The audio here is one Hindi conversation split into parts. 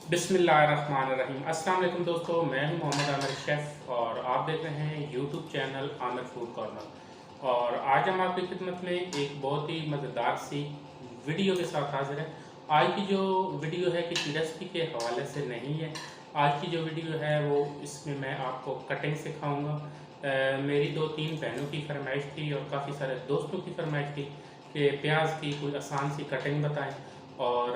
बिस्मिल्लाहिर्रहमानिर्रहीम। अस्सलाम वालेकुम दोस्तों, मैं हूं मोहम्मद आमिर शेफ़ और आप देख रहे हैं YouTube channel Aamir food corner. और आज हम आपकी खिदमत में एक बहुत ही मज़ेदार सी वीडियो के साथ हाजिर हैं। आज की जो वीडियो है किसी रेसिपी के हवाले से नहीं है। आज की जो वीडियो है वो इसमें मैं आपको कटिंग सिखाऊंगा। मेरी 2-3 बहनों की फरमाइश थी और काफ़ी सारे दोस्तों की फरमाइश थी कि प्याज की कोई आसान सी कटिंग बताएं। और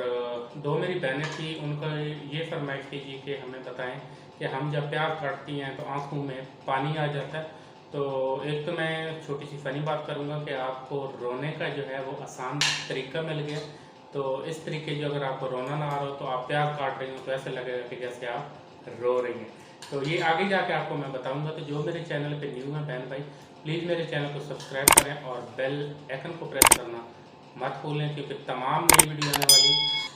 दो मेरी बहनें थी, उनका ये फरमाइश थी जी कि हमें बताएं कि हम जब प्याज काटती हैं तो आंखों में पानी आ जाता है। तो एक तो मैं छोटी सी फ़नी बात करूंगा कि आपको रोने का जो है वो आसान तरीका मिल गया। तो इस तरीके जो अगर आपको रोना ना आ रहा हो तो आप प्याज काट रही हो तो ऐसा लगेगा कि जैसे आप रो रही हैं। तो ये आगे जाके आपको मैं बताऊंगा। तो जो मेरे चैनल पे न्यू है बहन भाई, प्लीज़ मेरे चैनल को सब्सक्राइब करें और बेल आइकन को प्रेस करना मत भूलें, क्योंकि तमाम नई वीडियो आने वाली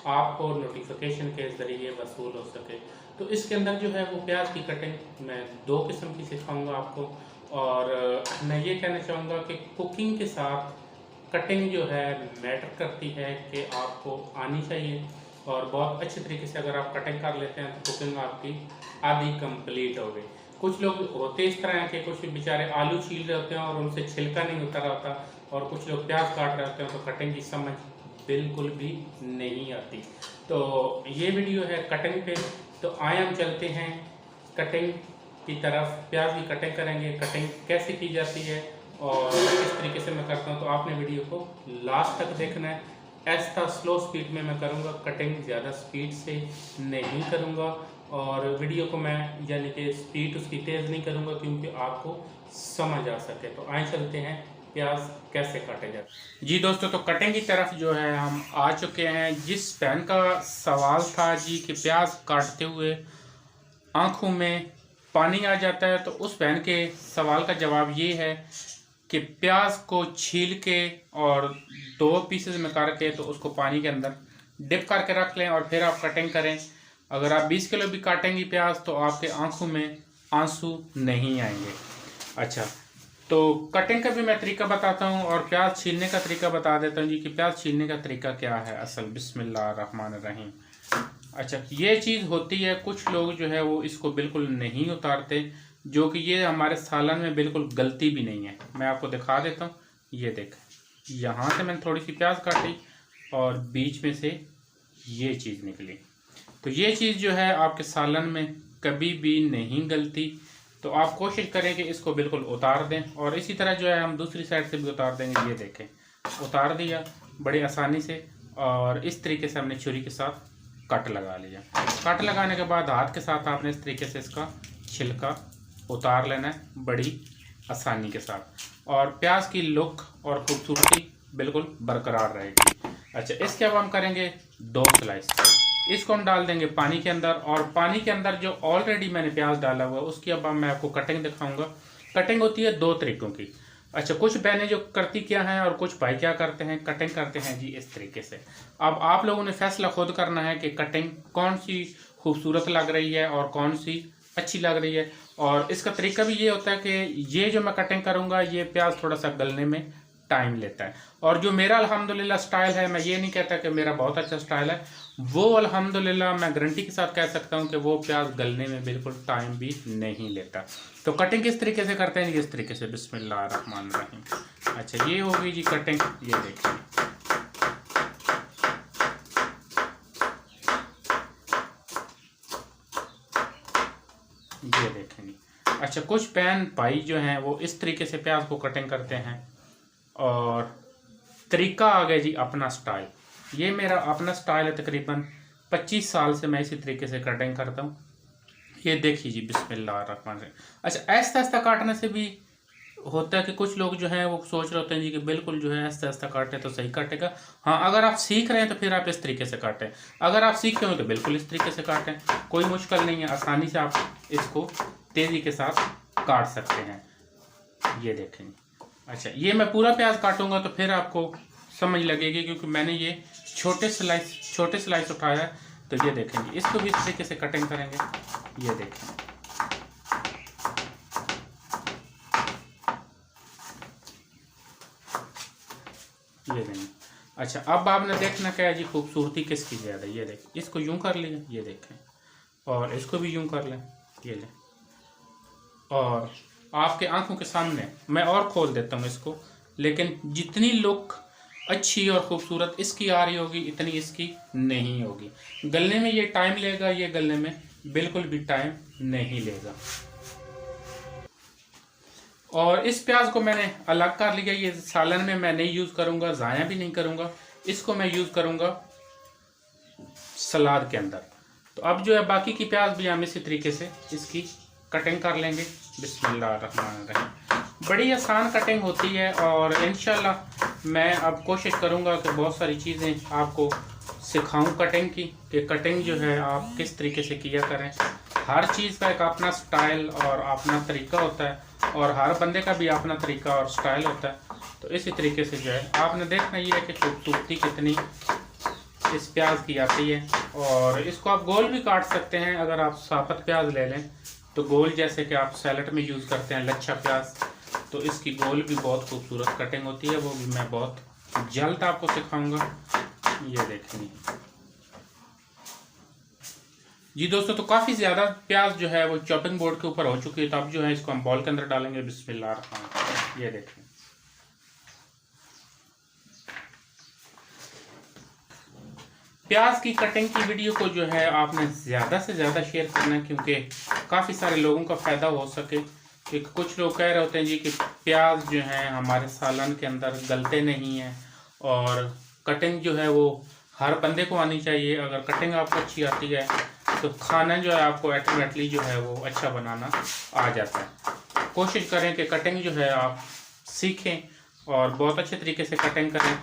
आपको नोटिफिकेशन के ज़रिए वसूल हो सके। तो इसके अंदर जो है वो प्याज की कटिंग मैं 2 किस्म की सिखाऊंगा आपको। और मैं ये कहना चाहूँगा कि कुकिंग के साथ कटिंग जो है मैटर करती है कि आपको आनी चाहिए। और बहुत अच्छे तरीके से अगर आप कटिंग कर लेते हैं तो कुकिंग आपकी आधी कंप्लीट हो गई। कुछ लोग होते इस तरह हैं कि कुछ बेचारे आलू छील रहे होते हैं और उनसे छिलका नहीं उतर आता, और कुछ लोग प्याज काट रहे होते हैं तो कटिंग की समझ बिल्कुल भी नहीं आती। तो ये वीडियो है कटिंग पे। तो आए हम चलते हैं कटिंग की तरफ। प्याज की कटिंग करेंगे, कटिंग कैसे की जाती है और किस तरीके से मैं करता हूँ, तो आपने वीडियो को लास्ट तक देखना है। ऐसा स्लो स्पीड में मैं करूँगा, कटिंग ज़्यादा स्पीड से नहीं करूँगा। और वीडियो को मैं यानी कि स्पीड उसकी तेज़ नहीं करूँगा क्योंकि आपको समझ आ सके। तो आए चलते हैं प्याज कैसे काटे जाते। जी दोस्तों, तो कटिंग की तरफ जो है हम आ चुके हैं। जिस बहन का सवाल था जी कि प्याज काटते हुए आंखों में पानी आ जाता है, तो उस बहन के सवाल का जवाब ये है कि प्याज को छील के और 2 पीसेस में करके तो उसको पानी के अंदर डिप करके रख लें और फिर आप कटिंग करें। अगर आप 20 किलो भी काटेंगी प्याज तो आपके आंखों में आंसू नहीं आएंगे। अच्छा, तो कटिंग का भी मैं तरीका बताता हूँ और प्याज छीलने का तरीका बता देता हूँ जी कि प्याज छीलने का तरीका क्या है असल। बिस्मिल्लाहिर्रहमानिर्रहीम। अच्छा, ये चीज़ होती है, कुछ लोग जो है वो इसको बिल्कुल नहीं उतारते, जो कि ये हमारे सालन में बिल्कुल गलती भी नहीं है। मैं आपको दिखा देता हूँ। ये देख, यहाँ से मैंने थोड़ी सी प्याज काटी और बीच में से ये चीज़ निकली। तो ये चीज़ जो है आपके सालन में कभी भी नहीं गलती। तो आप कोशिश करें कि इसको बिल्कुल उतार दें। और इसी तरह जो है हम दूसरी साइड से भी उतार देंगे। ये देखें, उतार दिया बड़ी आसानी से। और इस तरीके से हमने छुरी के साथ कट लगा लिया। कट लगाने के बाद हाथ के साथ आपने इस तरीके से इसका छिलका उतार लेना है बड़ी आसानी के साथ। और प्याज की लुक और खूबसूरती बिल्कुल बरकरार रहेगी। अच्छा, इसके अब हम करेंगे 2 स्लाइस। इसको हम डाल देंगे पानी के अंदर, और पानी के अंदर जो ऑलरेडी मैंने प्याज डाला हुआ है उसकी अब मैं आपको कटिंग दिखाऊंगा। कटिंग होती है 2 तरीकों की। अच्छा, कुछ बहनें जो करती क्या हैं और कुछ भाई क्या करते हैं, कटिंग करते हैं जी इस तरीके से। अब आप लोगों ने फैसला खुद करना है कि कटिंग कौन सी खूबसूरत लग रही है और कौन सी अच्छी लग रही है। और इसका तरीका भी ये होता है कि ये जो मैं कटिंग करूँगा ये प्याज थोड़ा सा गलने में टाइम लेता है। और जो मेरा अल्हम्दुलिल्लाह स्टाइल है, मैं ये नहीं कहता कि मेरा बहुत अच्छा स्टाइल है, वो अल्हम्दुलिल्लाह मैं गारंटी के साथ कह सकता हूँ कि वो प्याज गलने में बिल्कुल टाइम भी नहीं लेता। तो कटिंग किस तरीके से करते हैं, इस तरीके से। बिस्मिल्लाहिर्रहमानिर्रहीम। अच्छा, ये हो गई जी कटिंग। ये देखिए, ये देखेंगे। अच्छा, कुछ बहन भाई जो हैं वो इस तरीके से प्याज को कटिंग करते हैं। और तरीका आ गया जी अपना स्टाइल। ये मेरा अपना स्टाइल है, तकरीबन 25 साल से मैं इसी तरीके से कटिंग करता हूँ। ये देखिए जी, बिस्मिल्लाहिर्रहमानिर्रहीम। अच्छा, ऐसा ऐसा काटने से भी होता है कि कुछ लोग जो हैं वो सोच रहे होते हैं जी कि बिल्कुल जो है ऐसा ऐसा काटे तो सही काटेगा। हाँ, अगर आप सीख रहे हैं तो फिर आप इस तरीके से काटें। अगर आप सीखे हो तो बिल्कुल इस तरीके से काटें, कोई मुश्किल नहीं है, आसानी से आप इसको तेज़ी के साथ काट सकते हैं। ये देखेंगे। अच्छा, ये मैं पूरा प्याज काटूंगा तो फिर आपको समझ लगेगी, क्योंकि मैंने ये छोटे स्लाइस उठाया है। तो ये देखेंगे, इसको भी इस तरीके से कटिंग करेंगे। ये देखें, ये देखें। अच्छा, अब आपने देखना क्या है जी, खूबसूरती किसकी ज़्यादा। ये देख, इसको यूं कर लिया, ये देखें, और इसको भी यूं कर लें, ये लें, और आपके आंखों के सामने मैं और खोल देता हूँ इसको, लेकिन जितनी लुक अच्छी और खूबसूरत इसकी आ रही होगी इतनी इसकी नहीं होगी। गलने में ये टाइम लेगा, ये गलने में बिल्कुल भी टाइम नहीं लेगा। और इस प्याज को मैंने अलग कर लिया, ये सालन में मैं नहीं यूज़ करूँगा, ज़ाया भी नहीं करूँगा, इसको मैं यूज़ करूँगा सलाद के अंदर। तो अब जो है बाकी की प्याज भी हम इसी तरीके से इसकी कटिंग कर लेंगे। बिस्मिल्लाहिर्रहमानिर्रहीम। बड़ी आसान कटिंग होती है और इंशाल्लाह मैं अब कोशिश करूँगा कि बहुत सारी चीज़ें आपको सिखाऊं कटिंग की, कि कटिंग जो है आप किस तरीके से किया करें। हर चीज़ का एक अपना स्टाइल और अपना तरीका होता है, और हर बंदे का भी अपना तरीका और स्टाइल होता है। तो इसी तरीके से जो है आपने देखना ये है कि खूबसूरती कितनी इस प्याज की आती है। और इसको आप गोल भी काट सकते हैं, अगर आप साबुत प्याज ले लें तो गोल, जैसे कि आप सैलड में यूज़ करते हैं लच्छा प्याज, तो इसकी गोल भी बहुत खूबसूरत कटिंग होती है। वो भी मैं बहुत जल्द आपको सिखाऊंगा। ये देखेंगे जी दोस्तों, तो काफ़ी ज़्यादा प्याज जो है वो चॉपिंग बोर्ड के ऊपर हो चुकी है। तो अब जो है इसको हम बॉल के अंदर डालेंगे। बिस्मिल्लाह। ये देखें, प्याज की कटिंग की वीडियो को जो है आपने ज़्यादा से ज़्यादा शेयर करना है, क्योंकि काफ़ी सारे लोगों का फ़ायदा हो सके। क्योंकि कुछ लोग कह रहे होते हैं जी कि प्याज जो है हमारे सालन के अंदर गलते नहीं हैं, और कटिंग जो है वो हर बंदे को आनी चाहिए। अगर कटिंग आपको अच्छी आती है तो खाना जो है आपको ऑटोमेटिकली जो है वो अच्छा बनाना आ जाता है। कोशिश करें कि कटिंग जो है आप सीखें और बहुत अच्छे तरीके से कटिंग करें।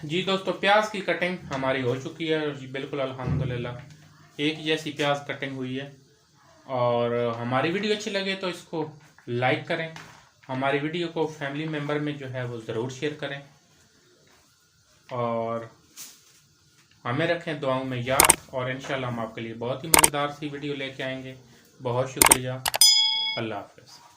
जी दोस्तों, प्याज की कटिंग हमारी हो चुकी है जी, बिल्कुल अल्हम्दुलिल्लाह एक जैसी प्याज कटिंग हुई है। और हमारी वीडियो अच्छी लगे तो इसको लाइक करें, हमारी वीडियो को फैमिली मेम्बर में जो है वो ज़रूर शेयर करें, और हमें रखें दुआओं में याद। और इंशाल्लाह हम आपके लिए बहुत ही मज़ेदार सी वीडियो लेके आएंगे। बहुत शुक्रिया। अल्लाह हाफ़िज़।